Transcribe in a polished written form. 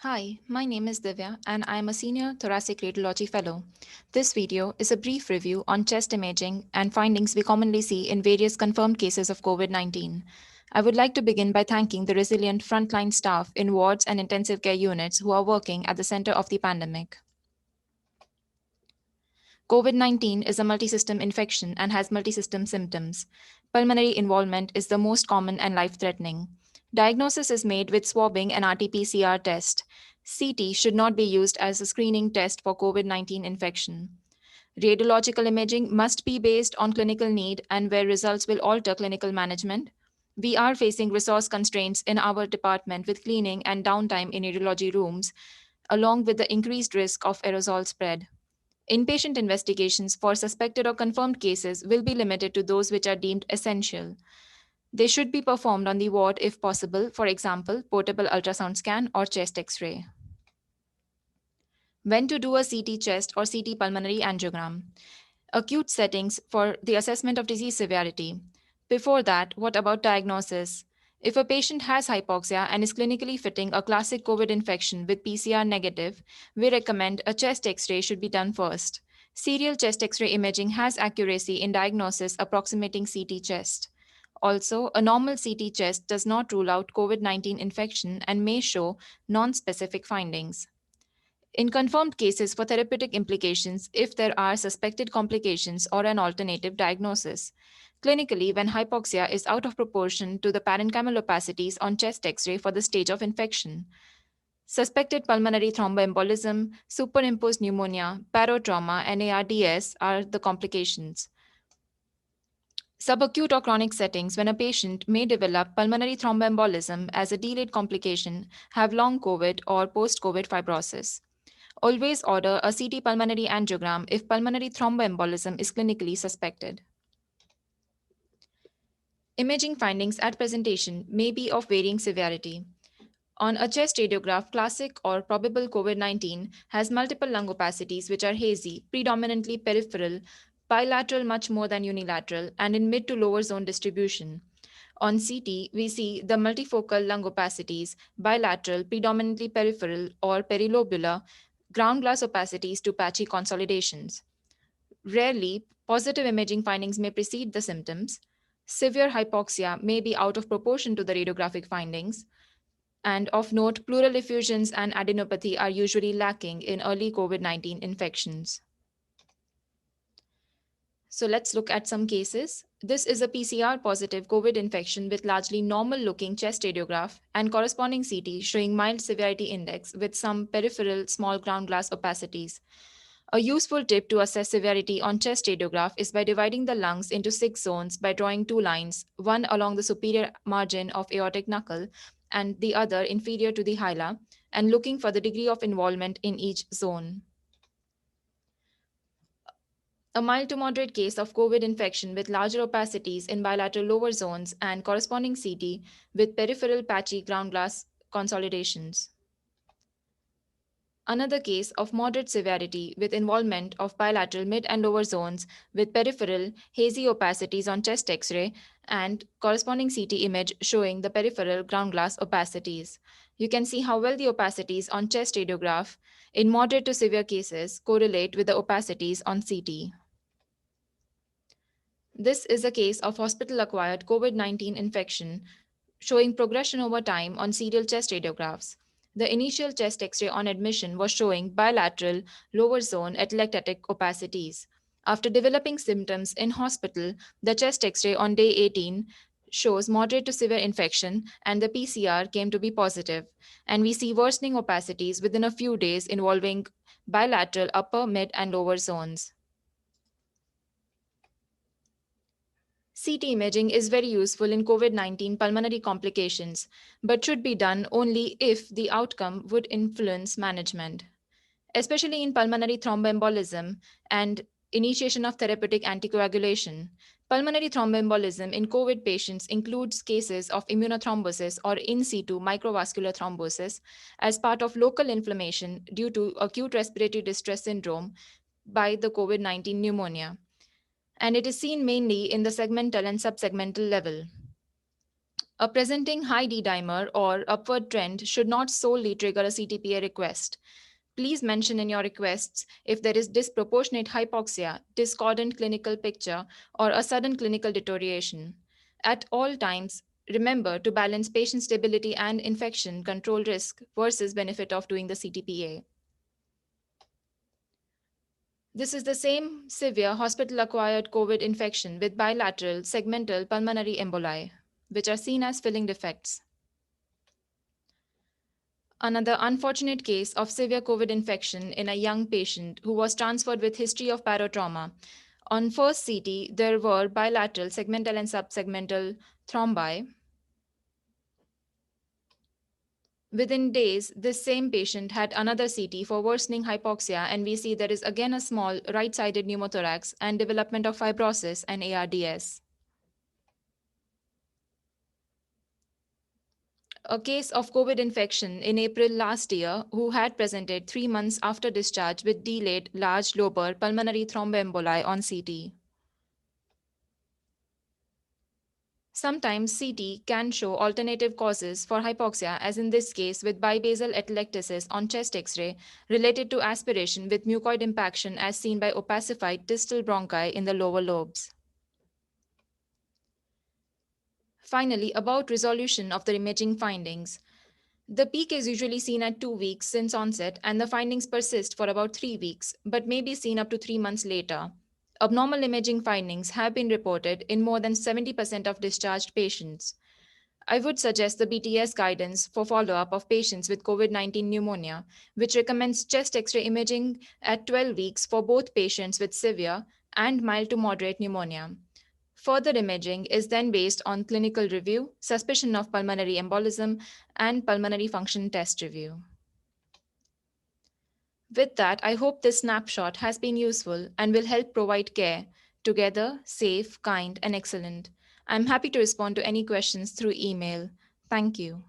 Hi, my name is Divya and I am a senior thoracic radiology fellow. This video is a brief review on chest imaging and findings we commonly see in various confirmed cases of COVID 19. I would like to begin by thanking the resilient frontline staff in wards and intensive care units who are working at the center of the pandemic. COVID 19 is a multisystem infection and has multisystem symptoms. Pulmonary involvement is the most common and life threatening. Diagnosis is made with swabbing and RT PCR test. CT should not be used as a screening test for COVID 19 infection. Radiological imaging must be based on clinical need and where results will alter clinical management. We are facing resource constraints in our department with cleaning and downtime in radiology rooms, along with the increased risk of aerosol spread. Inpatient investigations for suspected or confirmed cases will be limited to those which are deemed essential. They should be performed on the ward if possible, for example, portable ultrasound scan or chest x ray. When to do a CT chest or CT pulmonary angiogram? Acute settings for the assessment of disease severity. Before that, what about diagnosis? If a patient has hypoxia and is clinically fitting a classic COVID infection with PCR negative, we recommend a chest x ray should be done first. Serial chest x ray imaging has accuracy in diagnosis approximating CT chest. Also, a normal CT chest does not rule out COVID 19 infection and may show non specific findings. In confirmed cases for therapeutic implications, if there are suspected complications or an alternative diagnosis. Clinically, when hypoxia is out of proportion to the parenchymal opacities on chest x ray for the stage of infection. Suspected pulmonary thromboembolism, superimposed pneumonia, parotrauma, and ARDS are the complications. Subacute or chronic settings, when a patient may develop pulmonary thromboembolism as a delayed complication, have long COVID or post COVID fibrosis. Always order a CT pulmonary angiogram if pulmonary thromboembolism is clinically suspected. Imaging findings at presentation may be of varying severity. On a chest radiograph, classic or probable COVID 19 has multiple lung opacities which are hazy, predominantly peripheral, bilateral much more than unilateral, and in mid to lower zone distribution. On CT, we see the multifocal lung opacities, bilateral, predominantly peripheral or perilobular, ground glass opacities to patchy consolidations. Rarely, positive imaging findings may precede the symptoms. Severe hypoxia may be out of proportion to the radiographic findings. And of note, pleural effusions and adenopathy are usually lacking in early COVID 19 infections. So let's look at some cases. This is a PCR positive COVID infection with largely normal looking chest radiograph and corresponding CT showing mild severity index with some peripheral small ground glass opacities. A useful tip to assess severity on chest radiograph is by dividing the lungs into 6 zones by drawing two lines, one along the superior margin of aortic knuckle and the other inferior to the hila, and looking for the degree of involvement in each zone. A mild to moderate case of COVID infection with larger opacities in bilateral lower zones and corresponding CT with peripheral patchy ground glass consolidations. Another case of moderate severity with involvement of bilateral mid and lower zones with peripheral hazy opacities on chest x ray and corresponding CT image showing the peripheral ground glass opacities. You can see how well the opacities on chest radiograph in moderate to severe cases correlate with the opacities on CT. This is a case of hospital acquired COVID 19 infection showing progression over time on serial chest radiographs. The initial chest x ray on admission was showing bilateral lower zone atelectatic opacities. After developing symptoms in hospital, the chest x ray on day 18 shows moderate to severe infection and the PCR came to be positive. And we see worsening opacities within a few days involving bilateral upper, mid, and lower zones. CT imaging is very useful in COVID 19 pulmonary complications, but should be done only if the outcome would influence management, especially in pulmonary thromboembolism and initiation of therapeutic anticoagulation. Pulmonary thromboembolism in COVID patients includes cases of immunothrombosis or in situ microvascular thrombosis as part of local inflammation due to acute respiratory distress syndrome by the COVID 19 pneumonia, and it is seen mainly in the segmental and subsegmental level. A presenting high D dimer or upward trend should not solely trigger a CTPA request. Please mention in your requests if there is disproportionate hypoxia, discordant clinical picture, or a sudden clinical deterioration. At all times, remember to balance patient stability and infection control risk versus benefit of doing the CTPA. This is the same severe hospital acquired COVID infection with bilateral segmental pulmonary emboli, which are seen as filling defects. Another unfortunate case of severe COVID infection in a young patient who was transferred with history of barotrauma. On first CT, there were bilateral segmental and subsegmental thrombi. Within days, this same patient had another CT for worsening hypoxia, and we see there is again a small right sided pneumothorax and development of fibrosis and ARDS. A case of COVID infection in April last year who had presented 3 months after discharge with delayed large lobar pulmonary thromboemboli on CT. Sometimes CT can show alternative causes for hypoxia, as in this case with bibasal atelectasis on chest X-ray related to aspiration with mucoid impaction as seen by opacified distal bronchi in the lower lobes. Finally, about resolution of the imaging findings. The peak is usually seen at 2 weeks since onset, and the findings persist for about 3 weeks, but may be seen up to 3 months later. Abnormal imaging findings have been reported in more than 70% of discharged patients. I would suggest the BTS guidance for follow up of patients with COVID 19 pneumonia, which recommends chest X ray imaging at 12 weeks for both patients with severe and mild to moderate pneumonia. Further imaging is then based on clinical review, suspicion of pulmonary embolism, and pulmonary function test review. With that, I hope this snapshot has been useful and will help provide care together, safe, kind, and excellent. I'm happy to respond to any questions through email. Thank you.